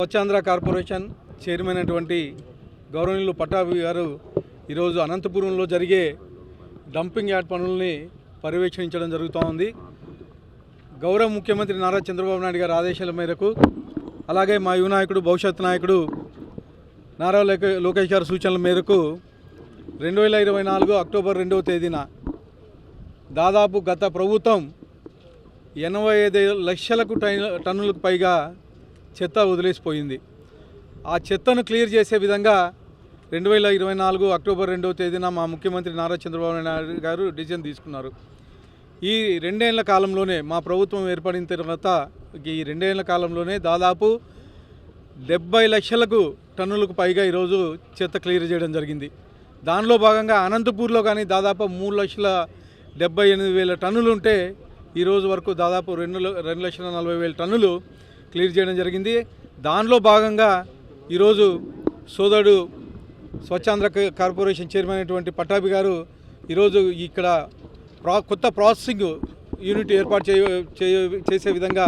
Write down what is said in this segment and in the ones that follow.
Swachhandhra corporation chairman అయినటువంటి గౌరవనీయులు పట్టాభి గారు ఈరోజు అనంతపురంలో జరిగే డంపింగ్ యార్డ్ పనుల్ని పర్యవేక్షించడం జరుగుతూ ఉంది. గౌరవ ముఖ్యమంత్రి నారా చంద్రబాబు నాయుడు గారి ఆదేశాల మేరకు, అలాగే మా యువ నాయకుడు భవిష్యత్ నాయకుడు నారా లోకేష్ గారి సూచనల మేరకు 2024 అక్టోబర్ 2వ తేదీన దాదాపు గత ప్రభుత్వం 85 లక్షలకు టన్నులకు పైగా చెత్త వదిలేసిపోయింది. ఆ చెత్తను క్లియర్ చేసే విధంగా 2024 అక్టోబర్ 2వ తేదీన మా ముఖ్యమంత్రి నారా చంద్రబాబు నాయుడు గారు డిసిజన్ తీసుకున్నారు. ఈ 2 ఏళ్ల కాలంలోనే, మా ప్రభుత్వం ఏర్పడిన తర్వాత ఈ 2 ఏళ్ల కాలంలోనే దాదాపు 70 లక్షలకు టన్నులకు పైగా ఈరోజు చెత్త క్లియర్ చేయడం జరిగింది. దానిలో భాగంగా అనంతపూర్లో కానీ దాదాపు 3,78,000 టన్నులు ఉంటే ఈరోజు వరకు దాదాపు 2,40,000 టన్నులు క్లియర్ చేయడం జరిగింది. దానిలో భాగంగా ఈరోజు సోదరుడు స్వచ్ఛాంధ్ర కార్పొరేషన్ చైర్మన్ అయినటువంటి పట్టాభి గారు ఈరోజు ఇక్కడ కొత్త ప్రాసెసింగ్ యూనిట్ ఏర్పాటు చేసే విధంగా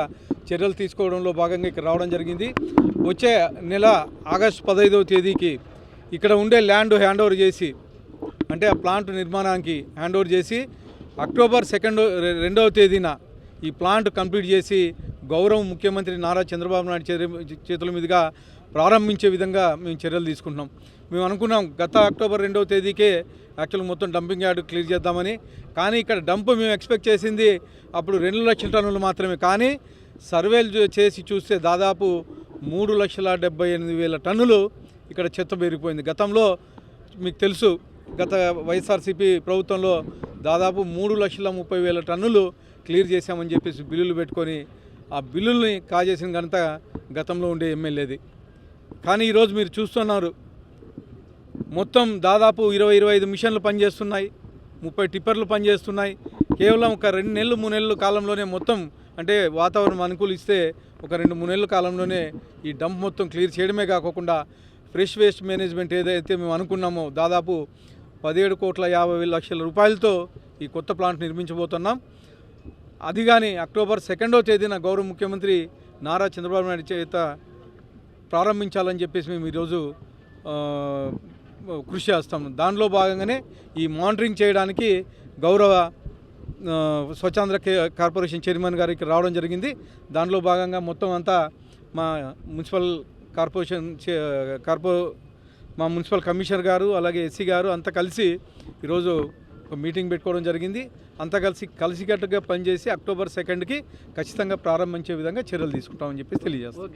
చర్యలు తీసుకోవడంలో భాగంగా ఇక్కడ రావడం జరిగింది. వచ్చే నెల ఆగస్టు 15వ తేదీకి ఇక్కడ ఉండే ల్యాండ్ హ్యాండ్ ఓవర్ చేసి, అంటే ఆ ప్లాంట్ నిర్మాణానికి హ్యాండ్ ఓవర్ చేసి అక్టోబర్ 2వ తేదీన ఈ ప్లాంట్ కంప్లీట్ చేసి గౌరవ ముఖ్యమంత్రి నారా చంద్రబాబు నాయుడు చేతుల మీదుగా ప్రారంభించే విధంగా మేము చర్యలు తీసుకుంటున్నాం. మేము అనుకున్నాం గత అక్టోబర్ 2వ తేదీకే యాక్చువల్ మొత్తం డంపింగ్ యార్డ్ క్లియర్ చేద్దామని. కానీ ఇక్కడ డంప్ మేము ఎక్స్పెక్ట్ చేసింది అప్పుడు 2 లక్షల టన్నులు మాత్రమే. కానీ సర్వేలు చేసి చూస్తే దాదాపు 3,78,000 టన్నులు ఇక్కడ చెత్త పెరిగిపోయింది. గతంలో మీకు తెలుసు, గత వైఎస్ఆర్సీపీ ప్రభుత్వంలో దాదాపు 3,30,000 టన్నులు క్లియర్ చేశామని చెప్పేసి బిల్లులు పెట్టుకొని ఆ బిల్లుల్ని కాజేసిన ఘనత గతంలో ఉండే ఎమ్మెల్యేది. కానీ ఈరోజు మీరు చూస్తున్నారు, మొత్తం దాదాపు 20-25 మిషన్లు పనిచేస్తున్నాయి, 30 టిప్పర్లు పనిచేస్తున్నాయి. కేవలం ఒక 2 నెలలు 3 నెలల కాలంలోనే మొత్తం, అంటే వాతావరణం అనుకూలిస్తే ఒక 2-3 నెలల కాలంలోనే ఈ డంప్ మొత్తం క్లియర్ చేయడమే కాకుండా ఫ్రెష్ వేస్ట్ మేనేజ్మెంట్ ఏదైతే మేము అనుకున్నామో దాదాపు 17,50,00,000 రూపాయలతో ఈ కొత్త ప్లాంట్ నిర్మించబోతున్నాం. అది కానీ అక్టోబర్ 2వ తేదీన గౌరవ ముఖ్యమంత్రి నారా చంద్రబాబు నాయుడు చేత ప్రారంభించాలని చెప్పేసి మేము ఈరోజు కృషి చేస్తాం. దానిలో భాగంగానే ఈ మానిటరింగ్ చేయడానికి గౌరవ స్వచ్ఛాంధ్ర కార్పొరేషన్ చైర్మన్ గారికి రావడం జరిగింది. దానిలో భాగంగా మొత్తం అంతా మా మున్సిపల్ కార్పొరేషన్ మా మున్సిపల్ కమిషనర్ గారు, అలాగే ఎస్సీ గారు అంతా కలిసి ఈరోజు ఒక మీటింగ్ పెట్టుకోవడం జరిగింది. అంతా కలిసికట్టుగా పనిచేసి అక్టోబర్ 2కి ఖచ్చితంగా ప్రారంభించే విధంగా చర్యలు తీసుకుంటామని చెప్పి తెలియజేస్తాం.